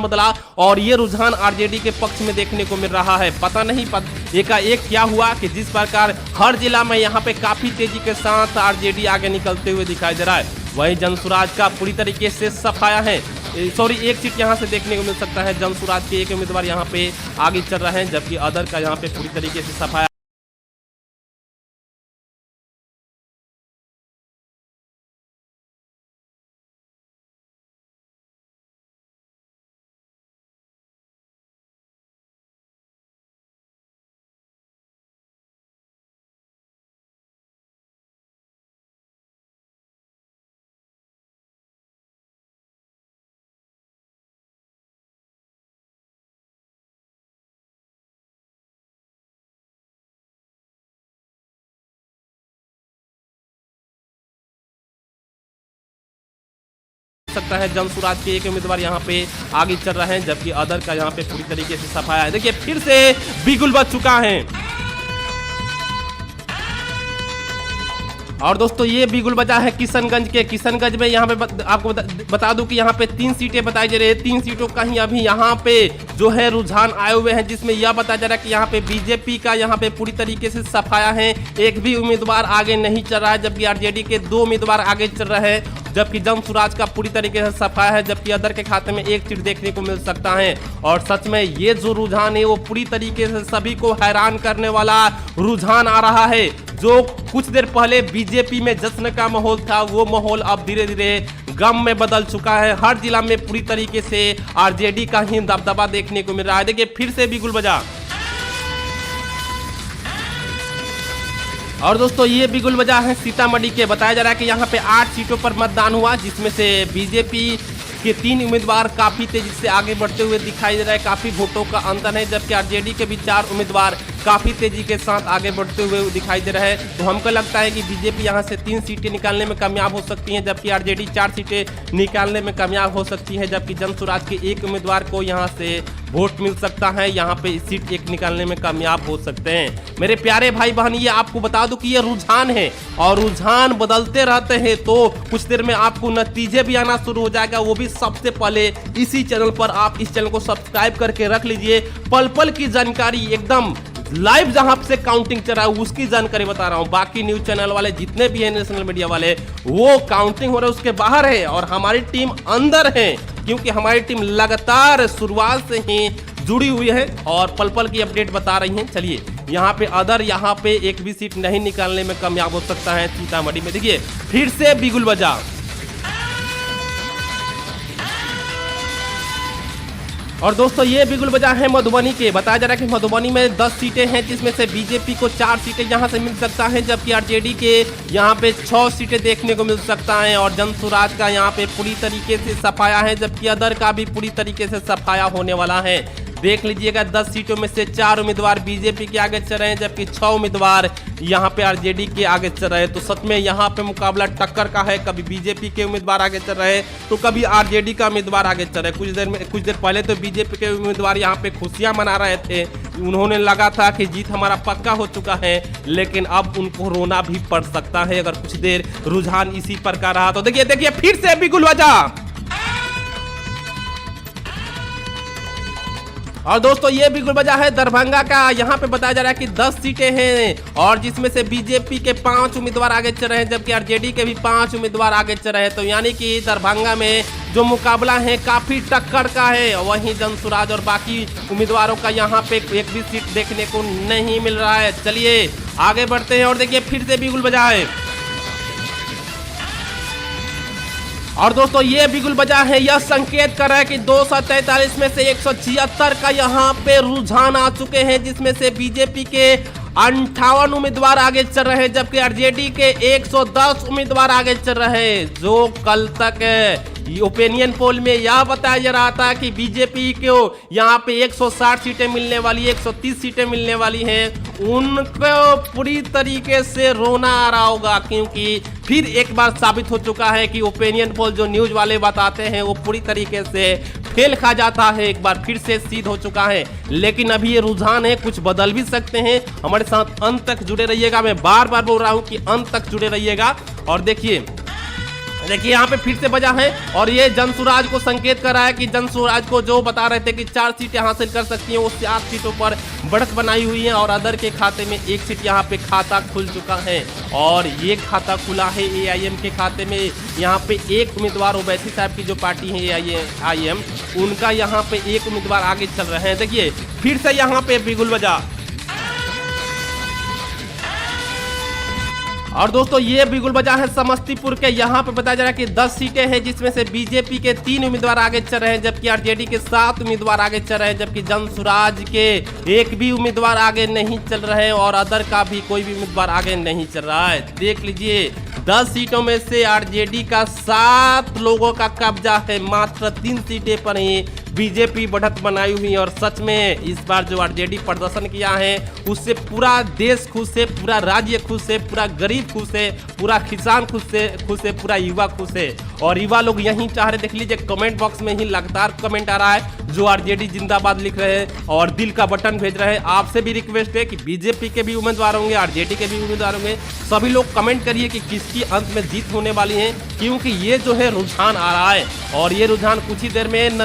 बदला और ये रुझान आरजेडी के पक्ष में देखने को मिल रहा है। पता नहीं एकाएक क्या हुआ कि जिस प्रकार हर जिला में यहाँ पे काफी तेजी के साथ आरजेडी आगे निकलते हुए दिखाई दे रहा है। वहीं जनसुराज का पूरी तरीके से सफाया है, सॉरी एक सीट यहाँ से देखने को मिल सकता है। जनसुराज के एक उम्मीदवार यहाँ पे आगे चल रहे हैं, जबकि अदर का यहाँ पे पूरी तरीके से सफाया सकता है। जनसुराज के एक उम्मीदवार यहाँ पे आगे चल रहे हैं, जबकि अदर का यहाँ पे पूरी तरीके से सफाया है। देखिए फिर से बिगुल बज चुका है और दोस्तों ये बिगुल बजा है किशनगंज के। किशनगंज में यहाँ पे आपको बता दूं कि यहाँ पे 3 सीटें बताई जा रही है। 3 सीटों का ही अभी यहाँ पे जो है रुझान आए हुए हैं, जिसमें यह बताया जा रहा है कि यहाँ पे बीजेपी का यहाँ पे पूरी तरीके से सफाया है, एक भी उम्मीदवार आगे नहीं चल रहा है, जबकि आरजेडी के 2 उम्मीदवार आगे चल रहे हैं, जबकि जनसुराज का पूरी तरीके से सफाया है, जबकि अदर के खाते में 1 सीट देखने को मिल सकता है। और सच में ये जो रुझान है वो पूरी तरीके से सभी को हैरान करने वाला रुझान आ रहा है। जो कुछ देर पहले बीजेपी में जश्न का माहौल था, वो माहौल अब धीरे धीरे गम में बदल चुका है। हर जिला में पूरी तरीके से आरजेडी का ही दबदबा देखने को मिल रहा है। देखिए फिर से बिगुल बजा और दोस्तों ये बिगुल बजा है सीतामढ़ी के। बताया जा रहा है कि यहाँ पे 8 सीटों पर मतदान हुआ, जिसमें से बीजेपी के 3 उम्मीदवार काफी तेजी से आगे बढ़ते हुए दिखाई दे रहा है। काफी वोटों का अंतर है, जबकि आरजेडी के भी 4 उम्मीदवार काफी तेजी के साथ आगे बढ़ते हुए दिखाई दे रहे हैं। तो हमको लगता है कि बीजेपी यहाँ से 3 सीटें निकालने में कामयाब हो सकती हैं, जबकि आरजेडी 4 सीटें निकालने में कामयाब हो सकती है, जबकि जनसुराज के एक उम्मीदवार को यहाँ से वोट मिल सकता है, यहाँ पे सीट 1 निकालने में कामयाब हो सकते हैं। मेरे प्यारे भाई बहन, ये आपको बता दूं कि ये रुझान है और रुझान बदलते रहते हैं, तो कुछ देर में आपको नतीजे भी आना शुरू हो जाएगा, वो भी सबसे पहले इसी चैनल पर। आप इस चैनल को सब्सक्राइब करके रख लीजिए। पल पल की जानकारी एकदम लाइव जहां से काउंटिंग चल रहा है उसकी जानकारी बता रहा हूं। बाकी न्यूज चैनल वाले जितने भी हैं, नेशनल मीडिया वाले, वो काउंटिंग हो रहा है उसके बाहर है और हमारी टीम अंदर है, क्योंकि हमारी टीम लगातार शुरुआत से ही जुड़ी हुई है और पल पल की अपडेट बता रही है। चलिए यहाँ पे अदर यहाँ पे एक भी सीट नहीं निकालने में कामयाब हो सकता है सीतामढ़ी में। देखिए फिर से बिगुल बजा और दोस्तों ये बिगुल बजा है मधुबनी के। बताया जा रहा है कि मधुबनी में 10 सीटें हैं, जिसमें से बीजेपी को 4 सीटें यहां से मिल सकता है, जबकि आरजेडी के यहां पे 6 सीटें देखने को मिल सकता है और जनसुराज का यहां पे पूरी तरीके से सफाया है, जबकि अदर का भी पूरी तरीके से सफाया होने वाला है। देख लीजिएगा 10 सीटों में से 4 उम्मीदवार बीजेपी के आगे चल रहे हैं, जबकि 6 उम्मीदवार यहाँ पे आरजेडी के आगे चल रहे हैं। तो सच में यहाँ पे मुकाबला टक्कर का है, कभी बीजेपी के उम्मीदवार आगे चल रहे हैं तो कभी आरजेडी का उम्मीदवार आगे चल रहे हैं। कुछ देर पहले तो बीजेपी के उम्मीदवार यहाँ पे खुशियां मना रहे थे, उन्होंने लगा था कि जीत हमारा पक्का हो चुका है, लेकिन अब उनको रोना भी पड़ सकता है अगर कुछ देर रुझान इसी प्रकार रहा तो। देखिए फिर से बिगुल बजा और दोस्तों ये बिगुल बजा है दरभंगा का। यहाँ पे बताया जा रहा है कि 10 सीटें हैं और जिसमें से बीजेपी के 5 उम्मीदवार आगे चल रहे हैं, जबकि आरजेडी के भी 5 उम्मीदवार आगे चल रहे हैं। तो यानी कि दरभंगा में जो मुकाबला है काफी टक्कर का है। वहीं जनसुराज और बाकी उम्मीदवारों का यहाँ पे एक भी सीट देखने को नहीं मिल रहा है। चलिए आगे बढ़ते हैं और देखिए फिर से बिगुल बजा है और दोस्तों ये बिगुल बजा है, यह संकेत कर रहा है कि 243 में से 176 का यहाँ पे रुझान आ चुके हैं, जिसमें से बीजेपी के 58 उम्मीदवार आगे चल रहे हैं, जबकि आरजेडी के 110 उम्मीदवार आगे चल रहे हैं। जो कल तक ओपिनियन पोल में यह बताया जा रहा था कि बीजेपी को यहाँ पे 160 सीटें मिलने वाली, 130 सीटें मिलने वाली हैं, उनको पूरी तरीके से रोना आ रहा होगा, क्योंकि फिर एक बार साबित हो चुका है कि ओपिनियन पोल जो न्यूज वाले बताते हैं वो पूरी तरीके से फेल खा जाता है। एक बार फिर से सिद्ध हो चुका है, लेकिन अभी ये रुझान है, कुछ बदल भी सकते हैं। हमारे साथ अंत तक जुड़े रहिएगा, मैं बार बार बोल रहा हूँ कि अंत तक जुड़े रहिएगा। और देखिए देखिए यहाँ पे फिर से बजा है और ये जनसुराज को संकेत कर रहा है कि जनसुराज को जो बता रहे थे कि 4 सीटें हासिल कर सकती हैं, वो 4 सीटों पर बढ़त बनाई हुई है और अदर के खाते में 1 सीट यहाँ पे खाता खुल चुका है और ये खाता खुला है AIM के खाते में। यहाँ पे एक उम्मीदवार ओवैसी साहब की जो पार्टी है AIM, उनका यहाँ पे एक उम्मीदवार आगे चल रहे हैं। देखिए फिर से यहाँ पे बिगुल बजा और दोस्तों ये बिगुल बजा है समस्तीपुर के। यहाँ पे बताया जा रहा है कि 10 सीटें हैं जिसमें से बीजेपी के 3 उम्मीदवार आगे चल रहे हैं, जबकि आरजेडी के 7 उम्मीदवार आगे चल रहे हैं, जबकि जनसुराज के एक भी उम्मीदवार आगे नहीं चल रहे हैं और अदर का भी कोई भी उम्मीदवार आगे नहीं चल रहा है। देख लीजिए 10 सीटों में से आरजेडी का 7 लोगों का कब्जा है, मात्र 3 सीटें पर ही बीजेपी बढ़त बनाई हुई और सच में इस बार जो आरजेडी प्रदर्शन किया है उससे पूरा देश खुश है, पूरा राज्य खुश है, पूरा गरीब खुश है, पूरा किसान खुश है, पूरा युवा खुश है और युवा लोग यही चाह रहे। देख लीजिए कमेंट बॉक्स में ही लगातार कमेंट आ रहा है जो आरजेडी जिंदाबाद लिख रहे हैं और दिल का बटन भेज रहे हैं। आपसे भी रिक्वेस्ट है कि बीजेपी के भी उम्मीदवार होंगे, आरजेडी के भी उम्मीदवार होंगे, सभी लोग कमेंट करिए कि किसकी अंत में जीत होने वाली है, क्योंकि ये जो है रुझान आ रहा है और ये रुझान कुछ ही देर में